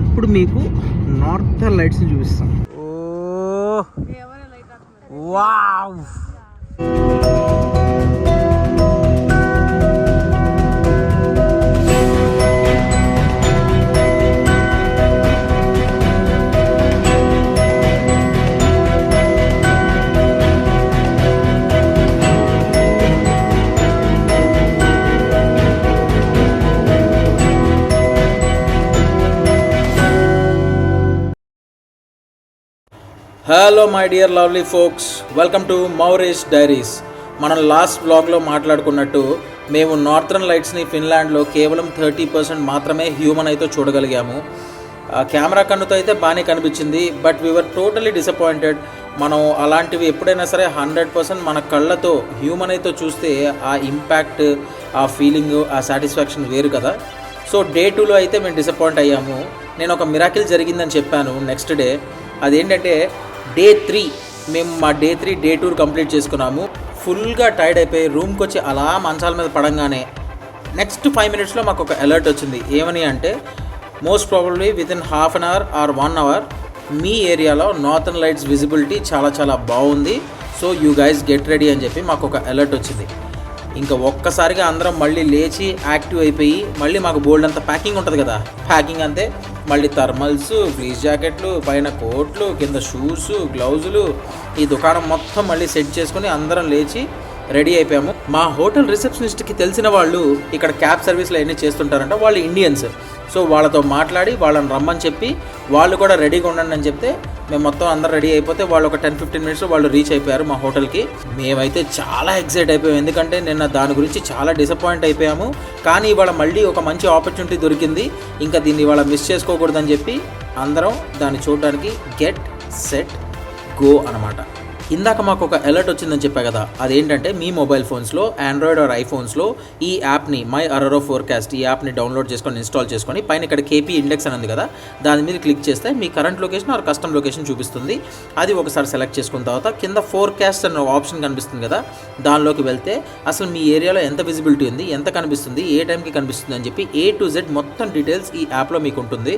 ఇప్పుడు మీకు నార్థన్ లైట్స్ని చూపిస్తాం. Oh wow! Hello my dear lovely folks, welcome to Mauresh diaries. మనం లాస్ట్ బ్లాగ్లో మాట్లాడుకున్నట్టు మేము నార్థన్ లైట్స్ని ఫిన్లాండ్లో కేవలం 30% మాత్రమే హ్యూమన్ అయితే చూడగలిగాము. కెమెరా కన్నుతో అయితే బాగానే కనిపించింది, బట్ వీఆర్ టోటలీ డిసప్పాయింటెడ్. మనం అలాంటివి ఎప్పుడైనా సరే 100% మన కళ్ళతో హ్యూమన్ అయితే చూస్తే ఆ ఇంపాక్ట్, ఆ ఫీలింగ్, ఆ సాటిస్ఫాక్షన్ వేరు కదా. సో డే 2లో అయితే మేము డిసప్పాయింట్ అయ్యాము. నేను ఒక మిరాకిల్ జరిగిందని చెప్పాను నెక్స్ట్ డే. అదేంటంటే డే 3 మేము మా డే 3 డే టూర్ కంప్లీట్ చేసుకున్నాము. ఫుల్గా టైర్డ్ అయిపోయి రూమ్కి వచ్చి అలా మంచాల మీద పడంగానే నెక్స్ట్ 5 మినిట్స్లో మాకు ఒక అలర్ట్ వచ్చింది. ఏమని అంటే most probably within half an hour or 1 hour మీ ఏరియాలో నార్థన్ లైట్స్ విజిబిలిటీ చాలా చాలా బాగుంది, so you guys get ready అని చెప్పి మాకు ఒక అలర్ట్ వచ్చింది. ఇంకా ఒక్కసారిగా అందరం మళ్ళీ లేచి యాక్టివ్ అయిపోయి మళ్ళీ మాకు బోల్డ్ అంత ప్యాకింగ్ ఉంటుంది కదా, ప్యాకింగ్ అంతే. మళ్ళీ థర్మల్స్, ఫ్లీస్ జాకెట్లు, పైన కోట్లు, కింద షూస్, గ్లౌజులు, ఈ దుకాణం మొత్తం మళ్ళీ సెట్ చేసుకుని అందరం లేచి రెడీ అయిపోయాము. మా హోటల్ రిసెప్షనిస్ట్కి తెలిసిన వాళ్ళు ఇక్కడ క్యాబ్ సర్వీస్లో ఎన్ని చేస్తుంటారంట, వాళ్ళు ఇండియన్స్. సో వాళ్ళతో మాట్లాడి వాళ్ళని రమ్మని చెప్పి వాళ్ళు కూడా రెడీగా ఉండండి అని చెప్తే మేము మొత్తం అందరం రెడీ అయిపోతే వాళ్ళు ఒక 10-15 మినిట్స్లో వాళ్ళు రీచ్ అయిపోయారు మా హోటల్కి. మేమైతే చాలా ఎక్సైట్ అయిపోయాము, ఎందుకంటే నిన్న దాని గురించి చాలా డిసప్పాయింట్ అయిపోయాము. కానీ ఇవాళ మళ్ళీ ఒక మంచి ఆపర్చునిటీ దొరికింది, ఇంకా దీన్ని ఇవాళ మిస్ చేసుకోకూడదని చెప్పి అందరం దాన్ని చూడడానికి గెట్ సెట్ గో అనమాట. ఇందాక మాకు ఒక అలర్ట్ వచ్చిందని చెప్పా కదా, అదేంటంటే మీ మొబైల్ ఫోన్స్లో, ఆండ్రాయిడ్ ఆర్ ఐఫోన్స్లో ఈ యాప్ని మై అరోరా ఫోర్కాస్ట్, ఈ యాప్ని డౌన్లోడ్ చేసుకొని ఇన్స్టాల్ చేసుకొని పైన ఇక్కడ కేపీ ఇండెక్స్ అని ఉంది కదా, దాని మీద క్లిక్ చేస్తే మీ current location or custom location చూపిస్తుంది. అది ఒకసారి సెలెక్ట్ చేసుకున్న తర్వాత కింద ఫోర్కాస్ట్ అనే ఆప్షన్ కనిపిస్తుంది కదా, దానిలోకి వెళ్తే అసలు మీ ఏరియాలో ఎంత విజిబిలిటీ ఉంది, ఎంత కనిపిస్తుంది, ఏ టైంకి కనిపిస్తుంది అని చెప్పి A to Z మొత్తం డీటెయిల్స్ ఈ యాప్లో మీకు ఉంటుంది.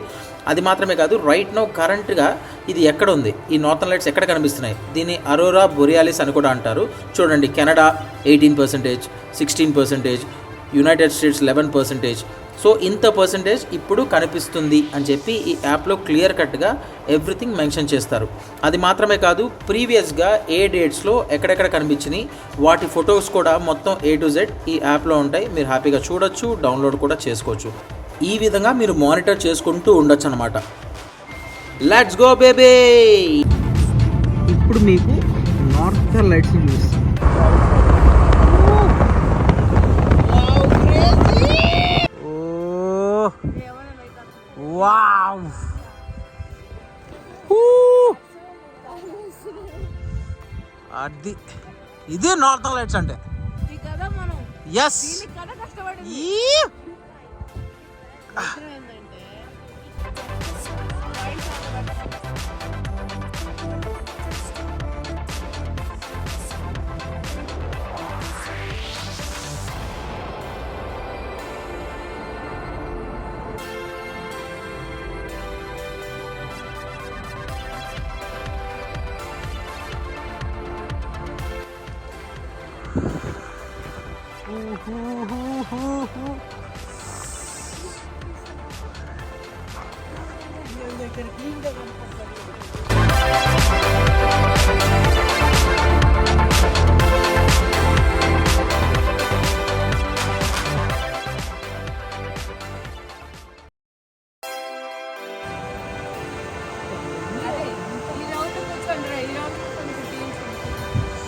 అది మాత్రమే కాదు, రైట్ నౌ కరెంట్గా ఇది ఎక్కడ ఉంది, ఈ నార్థన్ లైట్స్ ఎక్కడ కనిపిస్తున్నాయి, దీన్ని అరోరా బొరియాలిస్ అని కూడా అంటారు. చూడండి, కెనడా 18%, 16%, యునైటెడ్ స్టేట్స్ 11%. సో ఇంత పర్సంటేజ్ ఇప్పుడు కనిపిస్తుంది అని చెప్పి ఈ యాప్లో క్లియర్ కట్గా ఎవ్రీథింగ్ మెన్షన్ చేస్తారు. అది మాత్రమే కాదు, ప్రీవియస్గా ఏ డేట్స్లో ఎక్కడెక్కడ కనిపించినాయి వాటి ఫొటోస్ కూడా మొత్తం A to Z ఈ యాప్లో ఉంటాయి. మీరు హ్యాపీగా చూడొచ్చు, డౌన్లోడ్ కూడా చేసుకోవచ్చు. ఈ విధంగా మీరు మానిటర్ చేసుకుంటూ ఉండొచ్చు అనమాట. Let's go baby. ఇప్పుడు మీకు నార్థన్ లైట్స్ చూపిస్తాం. వావ్! అది ఇదే నార్థన్ లైట్స్ అంటే. ఎస్,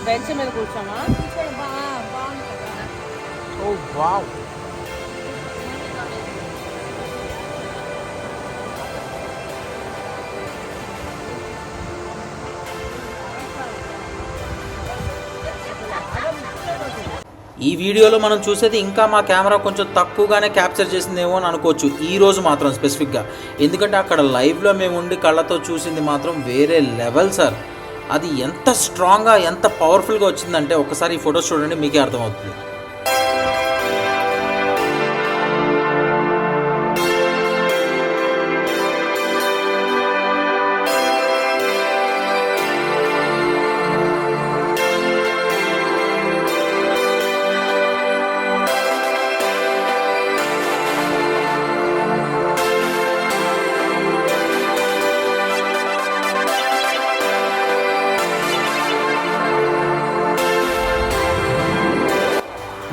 బెంచ్ మీద కూర్చోమా? ఓ వావ్! ఈ వీడియోలో మనం చూసేది ఇంకా మా కెమెరా కొంచెం తక్కువగానే క్యాప్చర్ చేసిందేమో అని అనుకోవచ్చు ఈరోజు మాత్రం స్పెసిఫిక్గా. ఎందుకంటే అక్కడ లైవ్లో మేము ఉండి కళ్ళతో చూసింది మాత్రం వేరే లెవెల్ సార్. అది ఎంత స్ట్రాంగ్గా, ఎంత పవర్ఫుల్గా వచ్చిందంటే ఒకసారి ఈ ఫొటోస్ చూడండి, మీకే అర్థమవుతుంది.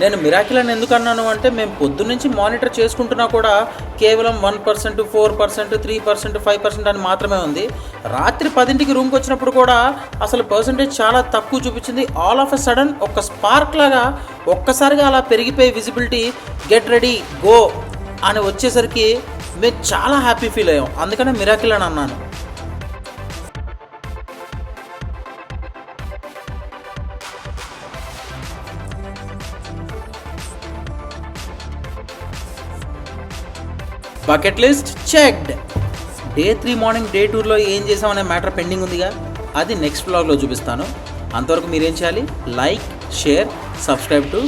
నేను మిరాకిల్ అని ఎందుకు అన్నాను అంటే మేము పొద్దున్నుంచి మానిటర్ చేసుకుంటున్నా కూడా కేవలం 1%, 4%, 3%, 5% అని మాత్రమే ఉంది. రాత్రి 10ంటికి రూమ్కి వచ్చినప్పుడు కూడా అసలు పర్సంటేజ్ చాలా తక్కువ చూపించింది. ఆల్ ఆఫ్ ఎ సడన్ ఒక స్పార్క్ లాగా ఒక్కసారిగా అలా పెరిగిపోయి విజిబిలిటీ గెట్ రెడీ గో అని వచ్చేసరికి మేము చాలా హ్యాపీ ఫీల్ అయ్యాం. అందుకనే మిరాకిల్ అని అన్నాను. Bucket list checked. Day 3 morning day టూర్లో ఏం చేసామనే మ్యాటర్ పెండింగ్ ఉందిగా, అది నెక్స్ట్ వ్లాగ్లో చూపిస్తాను. అంతవరకు మీరేం చేయాలి? Like, share, subscribe to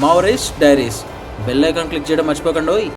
Maurish diaries. Bell icon click చేయడం మర్చిపోకండి.